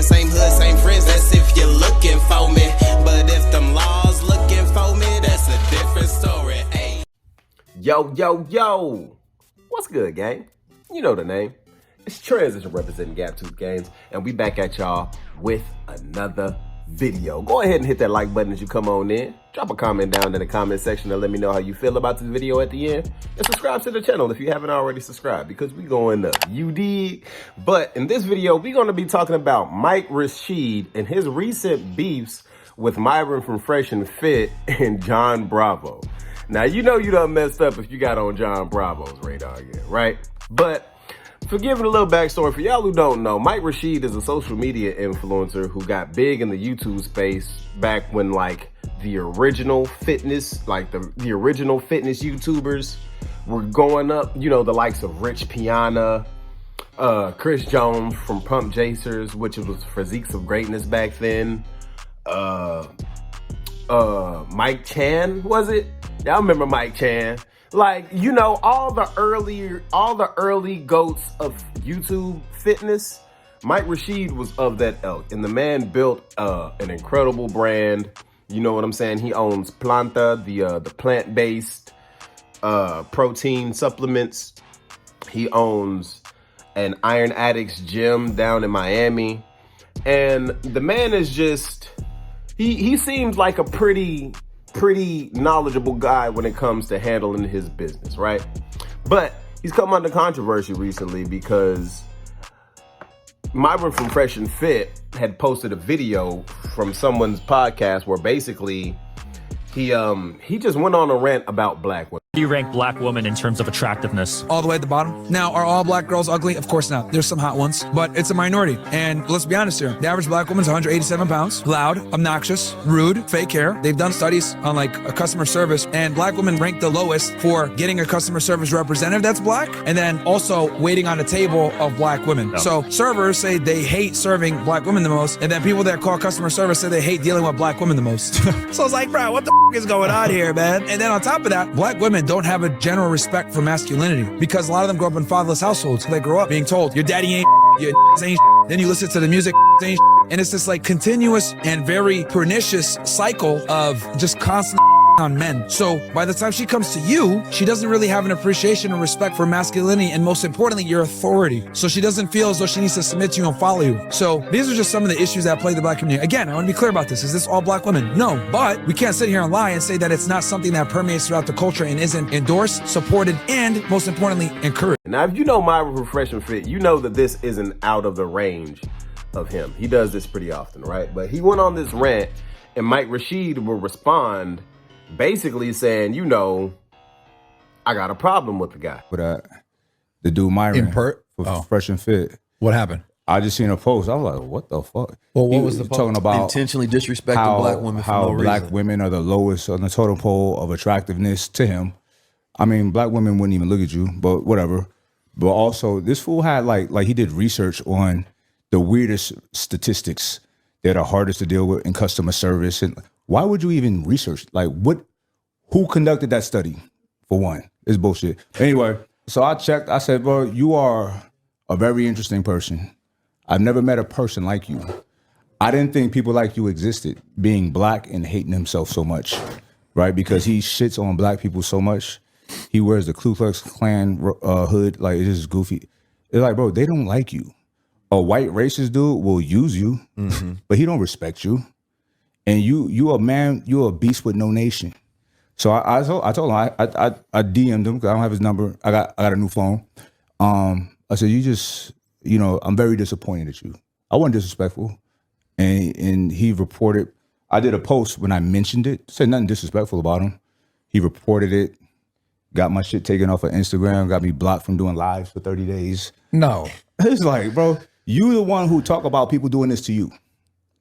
in, same hood, same friends. That's if you're looking for me. But if them laws looking for me, that's a different story. Ay. Yo. What's good, gang? You know the name. It's Transition representing Gap Tooth Games, and we back at y'all with another video. Go ahead and hit that like button as you come on in. Drop a comment down in the comment section and let me know how you feel about this video at the end. And subscribe to the channel if you haven't already subscribed, because we going up. You dig? But in this video, we're going to be talking about Mike Rashid and his recent beefs with Myron from Fresh and Fit and Jon Bravo. Now, you know you done messed up if you got on Jon Bravo's radar again, right? But for giving a little backstory, for y'all who don't know, Mike Rashid is a social media influencer who got big in the YouTube space back when like the original fitness, like the original fitness YouTubers were going up. You know, the likes of Rich Piana, Chris Jones from Pump Jacers, which was Physiques of Greatness back then. Mike Chan, was it? Y'all remember Mike Chan? Like, you know, all the early goats of YouTube fitness, Mike Rashid was of that ilk. And the man built an incredible brand. You know what I'm saying? He owns Planta, the plant-based protein supplements. He owns an Iron Addicts gym down in Miami. And the man is just, he seems like a pretty knowledgeable guy when it comes to handling his business, right? But he's come under controversy recently because Myron from Fresh and Fit had posted a video from someone's podcast where basically he just went on a rant about black women. Do you rank black women in terms of attractiveness? All the way at the bottom. Now, are all black girls ugly? Of course not. There's some hot ones, but it's a minority. And let's be honest here. The average black woman's 187 pounds, loud, obnoxious, rude, fake hair. They've done studies on like a customer service, and black women rank the lowest for getting a customer service representative that's black, and then also waiting on a table of black women. Yep. So servers say they hate serving black women the most, and then people that call customer service say they hate dealing with black women the most. So it's like, bro, what the is going on here, man? And then on top of that, black women don't have a general respect for masculinity because a lot of them grow up in fatherless households. They grow up being told, your daddy ain't your ain't then you listen to the music ain't and it's this like continuous and very pernicious cycle of just constant on men. So by the time she comes to you, she doesn't really have an appreciation and respect for masculinity and most importantly, your authority. So she doesn't feel as though she needs to submit to you and follow you. So these are just some of the issues that plague the black community. Again, I want to be clear about this. Is this all black women? No, but we can't sit here and lie and say that it's not something that permeates throughout the culture and isn't endorsed, supported, and most importantly, encouraged. Now, if you know Myron from Fresh and Fit, you know that this isn't out of the range of him. He does this pretty often, right? But he went on this rant and Mike Rashid will respond basically saying, you know, I got a problem with the guy. But the dude Myron for Fresh and Fit. What happened? I just seen a post. I was like, what the fuck? Well, what was the post? Talking about intentionally disrespecting black women for how no black reason. women are the lowest on the totem pole of attractiveness to him. I mean, black women wouldn't even look at you, but whatever. But also, this fool had like he did research on the weirdest statistics that are hardest to deal with in customer service. And why would you even research? Like, who conducted that study, for one? It's bullshit. Anyway, so I checked. I said, bro, you are a very interesting person. I've never met a person like you. I didn't think people like you existed, being black and hating himself so much, right? Because he shits on black people so much. He wears the Ku Klux Klan hood, like it's just goofy. It's like, bro, they don't like you. A white racist dude will use you, but he don't respect you. And you a man, you a beast with no nation. So I told him, I DM'd him because I don't have his number. I got a new phone. I said, you know, I'm very disappointed at you. I wasn't disrespectful. And he reported, I did a post when I mentioned it, said nothing disrespectful about him. He reported it, got my shit taken off of Instagram, got me blocked from doing lives for 30 days. No. It's like, bro, you the one who talk about people doing this to you.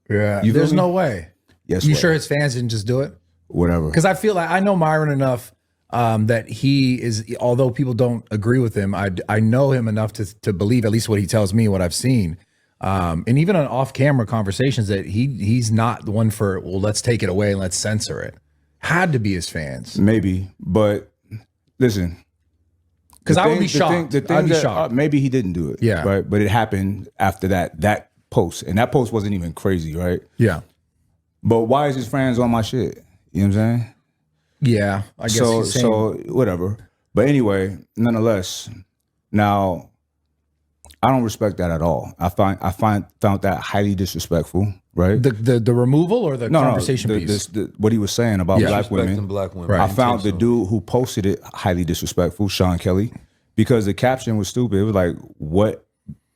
Yeah. You There's no way. Yes. You sure his fans didn't just do it? Whatever. Because I feel like I know Myron enough that he is, although people don't agree with him, I know him enough to believe at least what he tells me, what I've seen. And even on off-camera conversations that he's not the one for, well, let's take it away and let's censor it. Had to be his fans. Maybe, but listen. Because I would be shocked. The thing I'd be that, shocked. maybe he didn't do it. Yeah. Right. But it happened after that post, and that post wasn't even crazy, right? Yeah. But why is his friends on my shit? You know what I'm saying? Yeah, I guess he's saying, so whatever. But anyway, nonetheless, now I don't respect that at all. I found that highly disrespectful, right? the removal or the conversation piece? What he was saying about black women. Black women. Right. I found the dude who posted it highly disrespectful, Sean Kelly, because the caption was stupid. It was like, what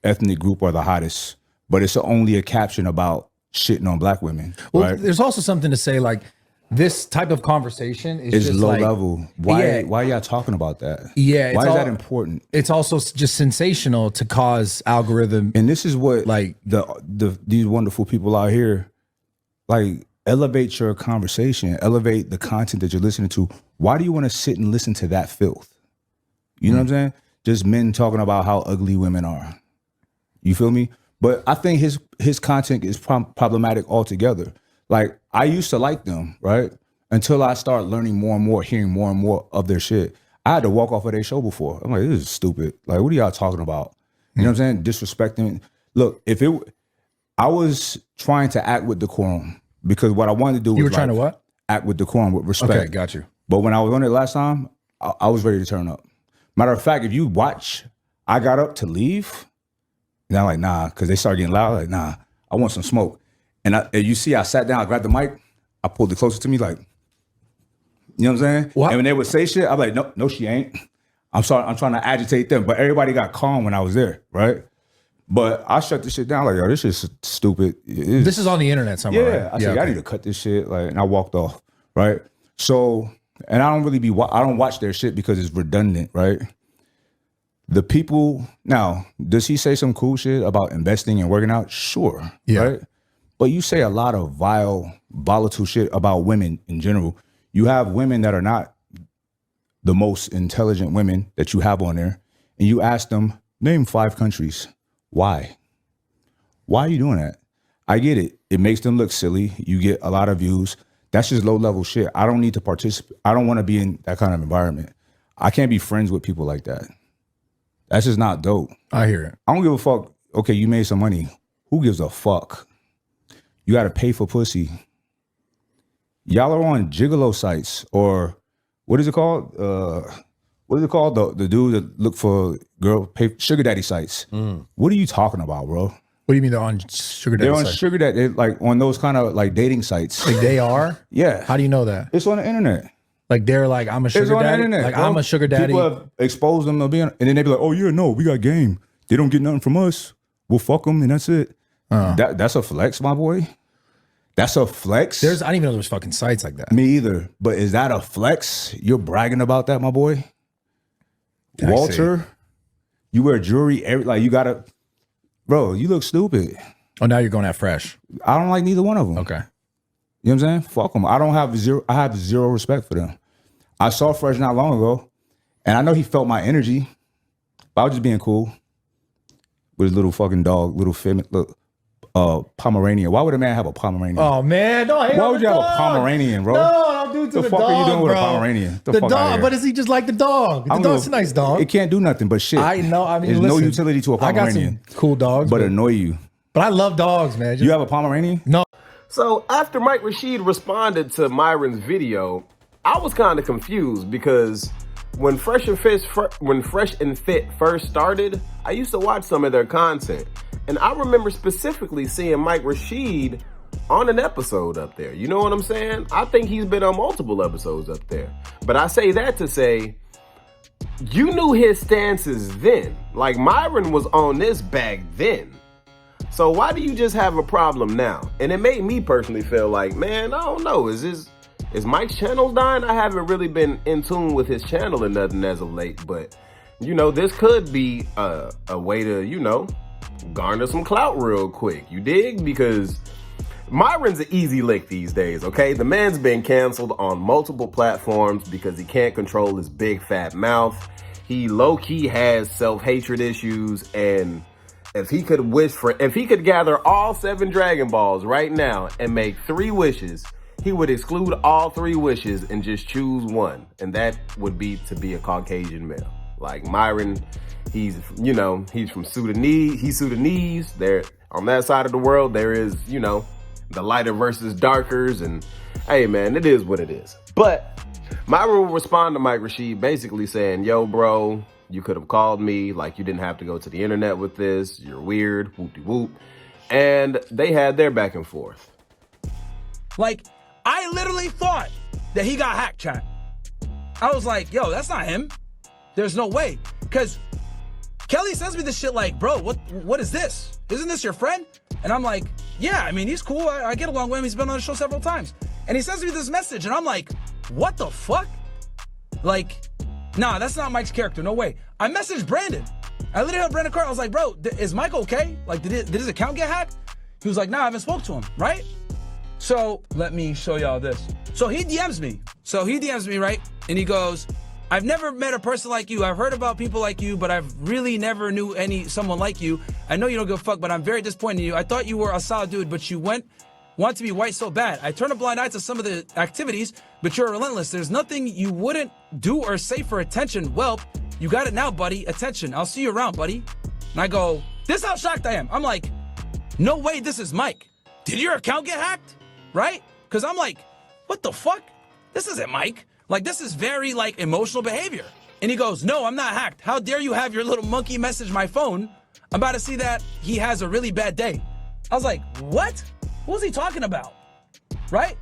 ethnic group are the hottest? But it's only a caption about shitting on black women. Well, right? there's also something to say, like, this type of conversation is It's just low like, level. Why are y'all talking about that? Yeah, why is that important? It's also just sensational to cause algorithm. And this is what like these wonderful people out here, like, elevate your conversation, elevate the content that you're listening to. Why do you want to sit and listen to that filth? You know what I'm saying? Just men talking about how ugly women are. You feel me? But I think his content is problematic altogether. Like, I used to like them, right? Until I started learning more and more, hearing more and more of their shit. I had to walk off of their show before. I'm like, this is stupid. Like, what are y'all talking about? You know what I'm saying? Disrespecting. Look, I was trying to act with decorum, because what I wanted to do was, you were trying to what? Act with decorum, with respect. Okay, got you. But when I was on it last time, I was ready to turn up. Matter of fact, if you watch, I got up to leave, and I'm like, nah, because they started getting loud. Like, nah, I want some smoke. And you see, I sat down, I grabbed the mic, I pulled it closer to me, like, you know what I'm saying? What? And when they would say shit, I'm like, no, she ain't. I'm sorry, I'm trying to agitate them. But everybody got calm when I was there, right? But I shut this shit down, like, yo, this shit's stupid. This is on the internet somewhere, Yeah, right? I said, I need to cut this shit, like, and I walked off, right? So, and I don't really I don't watch their shit because it's redundant, right? The people, now, does he say some cool shit about investing and working out? Sure, right? But you say a lot of volatile shit about women in general. You have women that are not the most intelligent women that you have on there, and you ask them, name 5 countries. Why? Why are you doing that? I get it. It makes them look silly. You get a lot of views. That's just low level shit. I don't need to participate. I don't want to be in that kind of environment. I can't be friends with people like that. That's just not dope. I hear it. I don't give a fuck. Okay, you made some money. Who gives a fuck? You got to pay for pussy. Y'all are on gigolo sites, or what is it called? What is it called? The dude that look for sugar daddy sites. What are you talking about, bro? What do you mean they're on sugar daddy They're on sites? sugar daddy, like on those kind of like dating sites. Like, they are? Yeah. How do you know that? It's on the internet. Like, they're like, I'm a It's sugar on the daddy? internet. Like, bro. I'm a sugar daddy? People have exposed them to being, and then they be like, oh yeah, no, we got game. They don't get nothing from us. We'll fuck them, and that's it. That's a flex, my boy. That's a flex. I didn't even know there was fucking sites like that. Me either. But is that a flex? You're bragging about that, my boy? I Walter, you wear jewelry, like, you gotta, bro, you look stupid. Oh, now you're going at Fresh. I don't like neither one of them. Okay. You know what I'm saying? Fuck them. I have zero respect for them. I saw Fresh not long ago, and I know he felt my energy, but I was just being cool with his little fucking dog, Pomeranian. Why would a man have a Pomeranian? Oh, man. Don't hate Why on would the you have a dog. Pomeranian, bro? No, don't do it to The the fuck dog, are you doing with a bro. Pomeranian? The fuck outta dog, here. but does he just like the dog? The dog's a nice dog. It can't do nothing but shit. I know. I mean, there's no listen, utility to a I got Pomeranian. some cool dogs, but annoy you. But I love dogs, man. You have a Pomeranian? No. So after Mike Rashid responded to Myron's video, I was kind of confused because when Fresh and Fit first started, I used to watch some of their content. And I remember specifically seeing Mike Rashid on an episode up there. You know what I'm saying? I think he's been on multiple episodes up there. But I say that to say, you knew his stances then. Like, Myron was on this back then. So why do you just have a problem now? And it made me personally feel like, man, I don't know. Is Mike's channel dying? I haven't really been in tune with his channel or nothing as of late. But, this could be a way to, garner some clout real quick. You dig? Because Myron's an easy lick these days, okay? The man's been canceled on multiple platforms because he can't control his big fat mouth. He low-key has self-hatred issues, and if he could gather all 7 Dragon Balls right now and make 3 wishes, he would exclude all 3 wishes and just choose one. And that would be to be a Caucasian male. Like Myron, he's from Sudanese. He's Sudanese. On that side of the world, there is, you know, the lighter versus darkers, and hey, man, it is what it is. But Myron will respond to Mike Rashid basically saying, yo, bro, you could have called me. Like, you didn't have to go to the internet with this. You're weird, whoop-de-whoop. And they had their back and forth. Like, I literally thought that he got hacked, chat. I was like, yo, that's not him. There's no way. Because Kelly sends me this shit like, bro, what is this? Isn't this your friend? And I'm like, yeah, I mean, he's cool. I get along with him. He's been on the show several times. And he sends me this message, and I'm like, what the fuck? Like, nah, that's not Mike's character. No way. I messaged Brandon. I literally had Brandon Carter. I was like, bro, is Mike okay? Like, did his account get hacked? He was like, nah, I haven't spoke to him, right? So let me show y'all this. So he DMs me, right? And he goes, I've never met a person like you. I've heard about people like you, but I've really never knew someone like you. I know you don't give a fuck, but I'm very disappointed in you. I thought you were a solid dude, but you want to be white so bad. I turn a blind eye to some of the activities, but you're relentless. There's nothing you wouldn't do or say for attention. Well, you got it now, buddy. Attention. I'll see you around, buddy. And I go, this is how shocked I am. I'm like, no way this is Mike. Did your account get hacked? Right? Because I'm like, what the fuck? This isn't Mike. Like, this is very, like, emotional behavior. And he goes, no, I'm not hacked. How dare you have your little monkey message my phone? I'm about to see that he has a really bad day. I was like, what? What was he talking about? Right?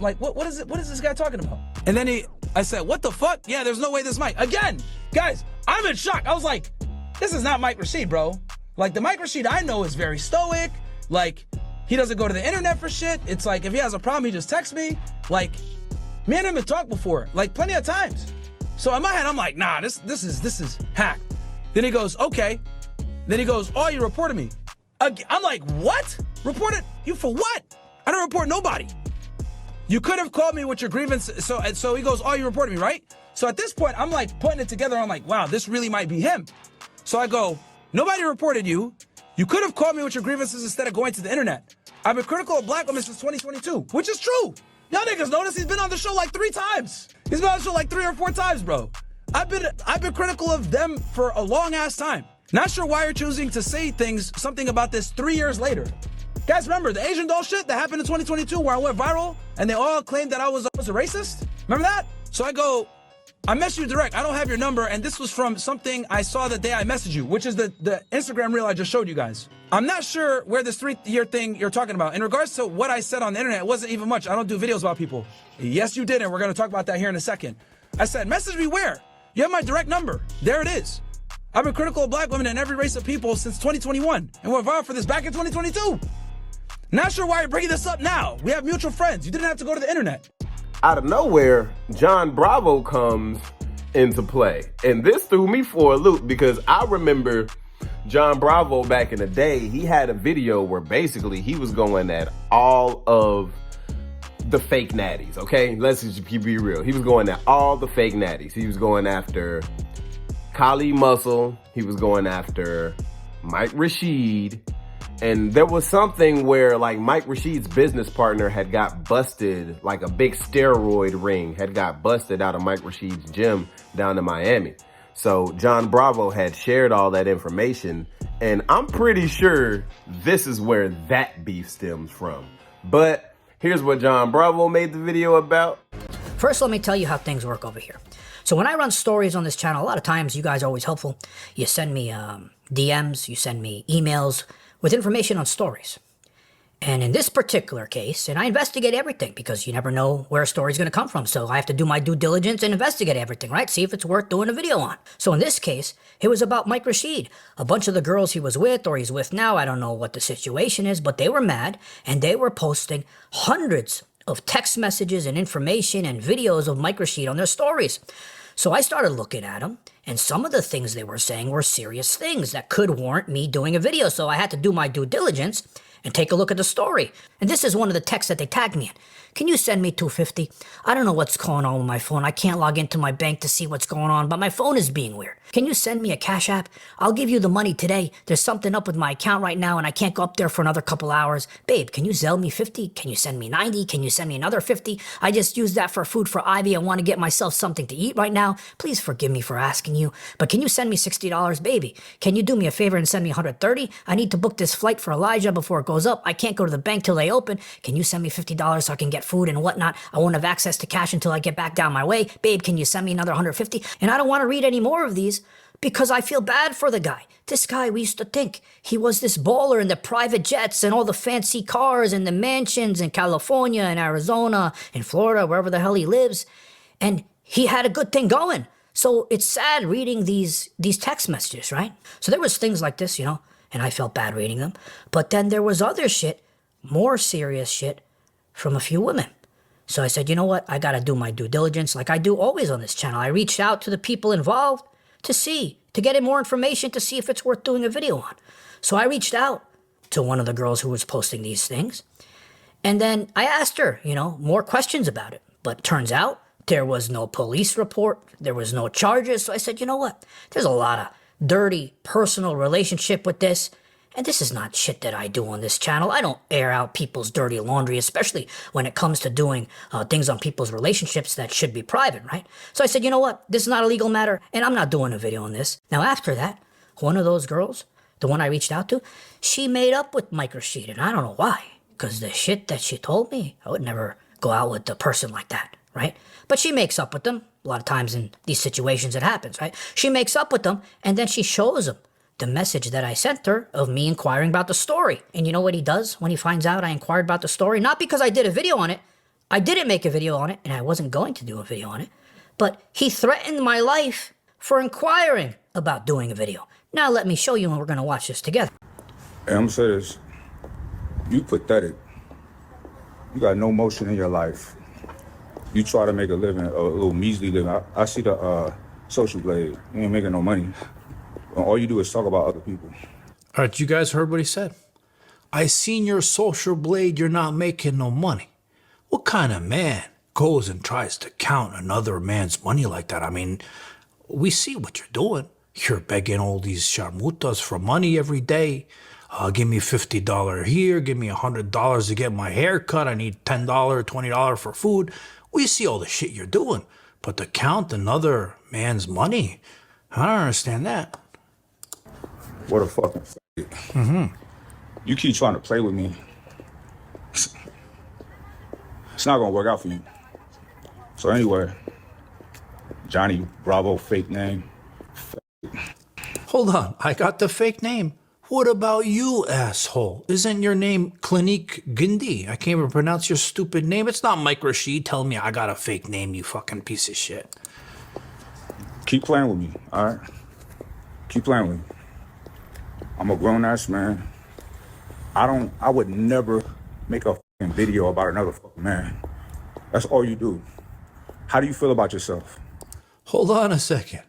Like, what is this guy talking about? And then I said, what the fuck? Yeah, there's no way this is Mike. Again, guys, I'm in shock. I was like, this is not Mike Rashid, bro. Like, the Mike Rashid I know is very stoic. Like, he doesn't go to the internet for shit. It's like, if he has a problem, he just texts me. Like, me and him have talked before, like plenty of times. So in my head, I'm like, nah, this is hacked. Then he goes, okay. Then he goes, oh, you reported me. I'm like, what? Reported you for what? I don't report nobody. You could have called me with your grievance. So he goes, oh, you reported me, right? So at this point, I'm like putting it together. I'm like, wow, this really might be him. So I go, nobody reported you. You could have called me with your grievances instead of going to the internet. I've been critical of black women since 2022, which is true. Y'all niggas notice he's been on the show like 3 times. He's been on the show like 3 or 4 times, bro. I've been critical of them for a long ass time. Not sure why you're choosing to say something about this 3 years later. Guys, remember the Asian doll shit that happened in 2022 where I went viral and they all claimed that I was a racist? Remember that? So I go, I messaged you direct. I don't have your number, and this was from something I saw the day I messaged you, which is the Instagram reel I just showed you guys. I'm not sure where this 3-year thing you're talking about. In regards to what I said on the internet, it wasn't even much. I don't do videos about people. Yes, you did, and we're going to talk about that here in a second. I said, message me where? You have my direct number. There it is. I've been critical of black women and every race of people since 2021, and went viral for this back in 2022. Not sure why you're bringing this up now. We have mutual friends. You didn't have to go to the internet. Out of nowhere, Jon Bravo comes into play. And this threw me for a loop because I remember Jon Bravo back in the day, he had a video where basically he was going at all of the fake natties, okay? Let's just be real. He was going at all the fake natties. He was going after Kali Muscle. He was going after Mike Rashid. And there was something where like Mike Rashid's business partner had got busted, like a big steroid ring had got busted out of Mike Rashid's gym down in Miami. So Jon Bravo had shared all that information, and I'm pretty sure this is where that beef stems from. But here's what Jon Bravo made the video about. First, let me tell you how things work over here. So when I run stories on this channel, a lot of times you guys are always helpful. You send me DMs, you send me emails with information on stories. And in this particular case, and I investigate everything because you never know where a story's going to come from. So I have to do my due diligence and investigate everything, right? See if it's worth doing a video on. So in this case, it was about Mike Rashid. A bunch of the girls he was with or he's with now, I don't know what the situation is, but they were mad and they were posting hundreds of text messages and information and videos of Mike Rashid on their stories. So I started looking at them, and some of the things they were saying were serious things that could warrant me doing a video. So I had to do my due diligence and take a look at the story. And this is one of the texts that they tagged me in. can you send me $250? I don't know what's going on with my phone. I can't log into my bank to see what's going on, but my phone is being weird. Can you send me a Cash App? I'll give you the money today. There's something up with my account right now and I can't go up there for another couple hours. Babe, can you Zelle me 50? Can you send me 90? Can you send me another 50? I just used that for food for Ivy. I want to get myself something to eat right now. Please forgive me for asking you, but can you send me $60? Baby, can you do me a favor and send me $130? I need to book this flight for Elijah before it goes up. I can't go to the bank till they open. Can you send me $50 so I can get food and whatnot? I won't have access to cash until I get back down my way. Babe, can you send me another $150? And I don't want to read any more of these because I feel bad for the guy. This guy, we used to think he was this baller in the private jets and all the fancy cars and the mansions in California and Arizona and Florida, wherever the hell he lives. And he had a good thing going. So it's sad reading these text messages, right? So there was things like this, and I felt bad reading them. But then there was other shit, more serious shit, from a few women. So I said, you know what? I got to do my due diligence like I do always on this channel. I reached out to the people involved to get more information to see if it's worth doing a video on. So I reached out to one of the girls who was posting these things. And then I asked her, more questions about it. But turns out there was no police report. There was no charges. So I said, you know what? There's a lot of dirty personal relationship with this. And this is not shit that I do on this channel. I don't air out people's dirty laundry, especially when it comes to doing things on people's relationships that should be private, right? So I said, you know what? This is not a legal matter, and I'm not doing a video on this. Now, after that, one of those girls, the one I reached out to, she made up with Mike Rashid, and I don't know why. Because the shit that she told me, I would never go out with a person like that, right? But she makes up with them. A lot of times in these situations it happens, right? She makes up with them, and then she shows them the message that I sent her of me inquiring about the story. And you know what he does when he finds out I inquired about the story? Not because I did a video on it. I didn't make a video on it, and I wasn't going to do a video on it. But he threatened my life for inquiring about doing a video. Now let me show you, and we're going to watch this together. Hey, I'm going to say this. You pathetic. You got no motion in your life. You try to make a living, a little measly living. I see the social blade. You ain't making no money. All you do is talk about other people. All right, you guys heard what he said. I seen your social blade, you're not making no money. What kind of man goes and tries to count another man's money like that? I mean, we see what you're doing. You're begging all these sharmutas for money every day. Give me $50 here, give me $100 to get my hair cut. I need $10, $20 for food. We see all the shit you're doing. But to count another man's money, I don't understand that. What a fucking faggot. Mm-hmm. You keep trying to play with me. It's not gonna work out for you. So anyway, Johnny Bravo, fake name. Hold on, I got the fake name. What about you, asshole? Isn't your name Clinique Gindi? I can't even pronounce your stupid name. It's not Mike Rashid telling me I got a fake name, you fucking piece of shit. Keep playing with me, all right? Keep playing with me. I'm a grown-ass man. I would never make a fucking video about another fucking man. That's all you do. How do you feel about yourself? Hold on a second.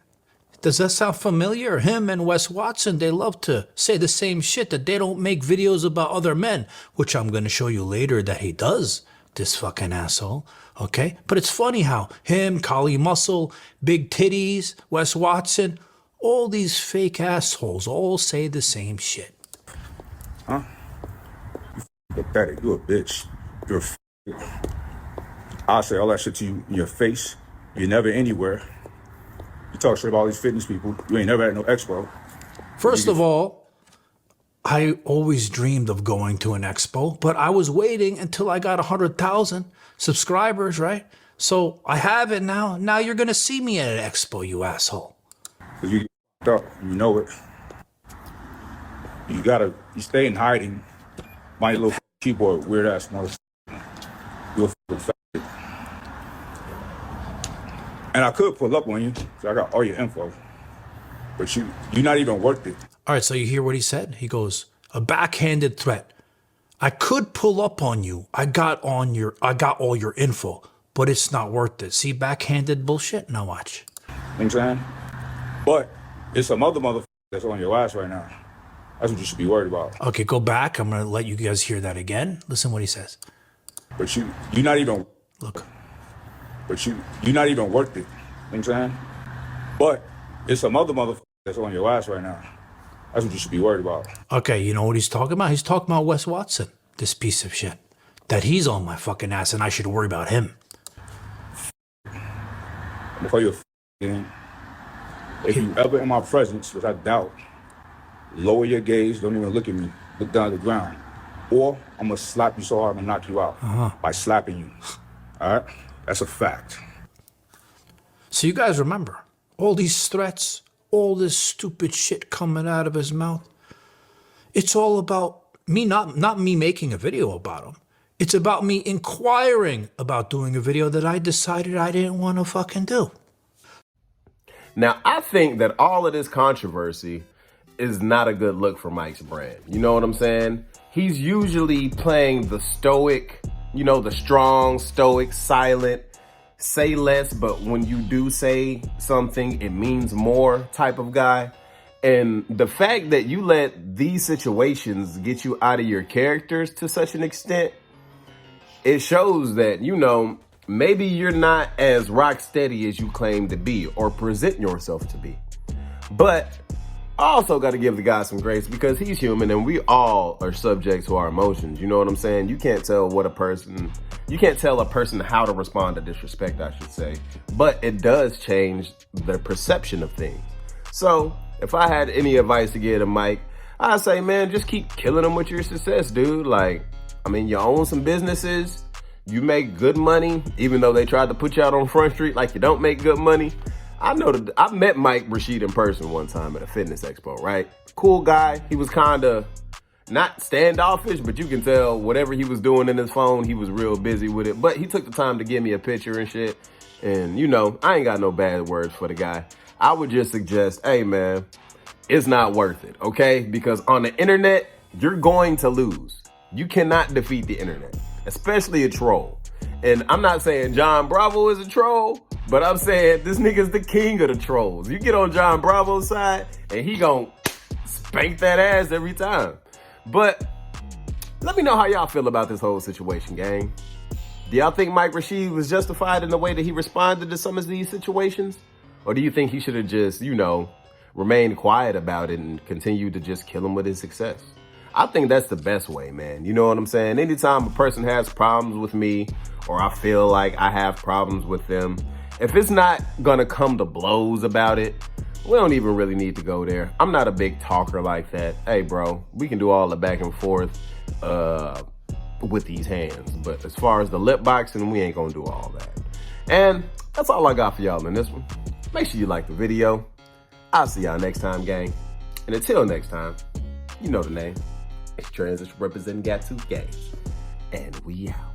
Does that sound familiar? Him and Wes Watson, they love to say the same shit, that they don't make videos about other men, which I'm going to show you later that he does, this fucking asshole, okay? But it's funny how him, Kali Muscle, Big Titties, Wes Watson, all these fake assholes all say the same shit. Huh? You pathetic. You a bitch. You're a I'll say all that shit to you in your face. You're never anywhere. You talk shit about all these fitness people. You ain't never at no expo. First of all, I always dreamed of going to an expo, but I was waiting until I got 100,000 subscribers, right? So I have it now. Now you're going to see me at an expo, you asshole. Cause you get up, you know it. You stay in hiding. My little keyboard, weird ass motherfucker. You a fucking faggot. And I could pull up on you, so I got all your info. But you're not even worth it. All right, so you hear what he said? He goes, a backhanded threat. I could pull up on you. I got all your info, but it's not worth it. See, backhanded bullshit? Now watch. You know what I'm saying? But it's some other motherfucker that's on your ass right now. That's what you should be worried about. Okay, go back. I'm going to let you guys hear that again. Listen what he says. But you're not even Look, you're not even worth it. You know what I'm saying? But it's some other motherfucker that's on your ass right now. That's what you should be worried about. okay, you know what he's talking about? He's talking about Wes Watson, this piece of shit. That he's on my fucking ass and I should worry about him. I'm gonna call you a game. If you ever in my presence, which I doubt, lower your gaze, don't even look at me, look down at the ground. Or I'm gonna slap you so hard I'm gonna knock you out by slapping you. All right? That's a fact. So you guys remember, all these threats, all this stupid shit coming out of his mouth, it's all about me, not me making a video about him. It's about me inquiring about doing a video that I decided I didn't want to fucking do. Now, I think that all of this controversy is not a good look for Mike's brand. You know what I'm saying? He's usually playing the stoic, you know, the strong, stoic, silent, say less, but when you do say something, it means more type of guy. And the fact that you let these situations get you out of your characters to such an extent, it shows that, you know, maybe you're not as rock steady as you claim to be or present yourself to be. But I also got to give the guy some grace because he's human and we all are subject to our emotions. You know what I'm saying? You can't tell a person how to respond to disrespect, I should say. But it does change the perception of things. So if I had any advice to give to Mike, I'd say, man, just keep killing them with your success, dude. Like, I mean, you own some businesses. You make good money, even though they tried to put you out on Front Street like you don't make good money. I met Mike Rashid in person one time at a fitness expo, right? Cool guy. He was kind of not standoffish, but you can tell whatever he was doing in his phone, he was real busy with it. But he took the time to give me a picture and shit. And, you know, I ain't got no bad words for the guy. I would just suggest, hey, man, it's not worth it, okay? Because on the internet, you're going to lose. You cannot defeat the internet, especially a troll. And I'm not saying Jon Bravo is a troll, but I'm saying this nigga's the king of the trolls. You get on Jon Bravo's side, and he gon' spank that ass every time. But let me know how y'all feel about this whole situation, gang. Do y'all think Mike Rashid was justified in the way that he responded to some of these situations? Or do you think he should have just, you know, remained quiet about it and continued to just kill him with his success? I think that's the best way, man. You know what I'm saying? Anytime a person has problems with me or I feel like I have problems with them, if it's not gonna come to blows about it, we don't even really need to go there. I'm not a big talker like that. Hey, bro, we can do all the back and forth with these hands. But as far as the lip boxing, we ain't gonna do all that. And that's all I got for y'all in this one. Make sure you like the video. I'll see y'all next time, gang. And until next time, you know the name. It's Transition representing Got2 Games. And we out.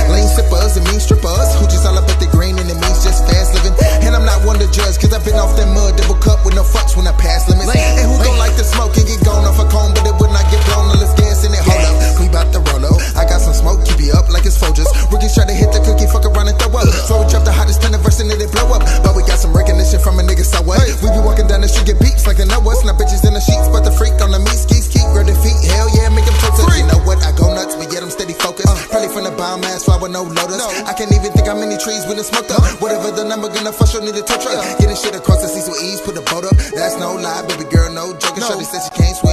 Lane sippers and mean strippers who just all up at the green and it means just fast living. And I'm not one to judge cause I've been off that mud double cup with no fucks when I pass limits. And who don't like to smoke and get gone off a cone but it would not get blown unless gas in it. Hold up, we bout to roll up. I got some smoke, keep you up like it's Folgers. Rookies try to hit the cookie, fuck around and throw up. So we drop the hottest pen verse and it blow up. But we got some recognition from a nigga, so what? We be walking down the street, get beeps like they know us. Now bitches in the sheets, but the freak on the meat skis keep grab their feet. Hell yeah, make them toast. You know what? I go nuts, but yet I'm steady focused. Probably from the bomb ass, fly with no lotus. I can't even think how many trees we done smoked up. Whatever the number, gonna fuss, you'll need a tow truck. Getting shit across the seas with ease, put a boat up. That's no lie, baby girl, no joking. Shorty said she can't swim.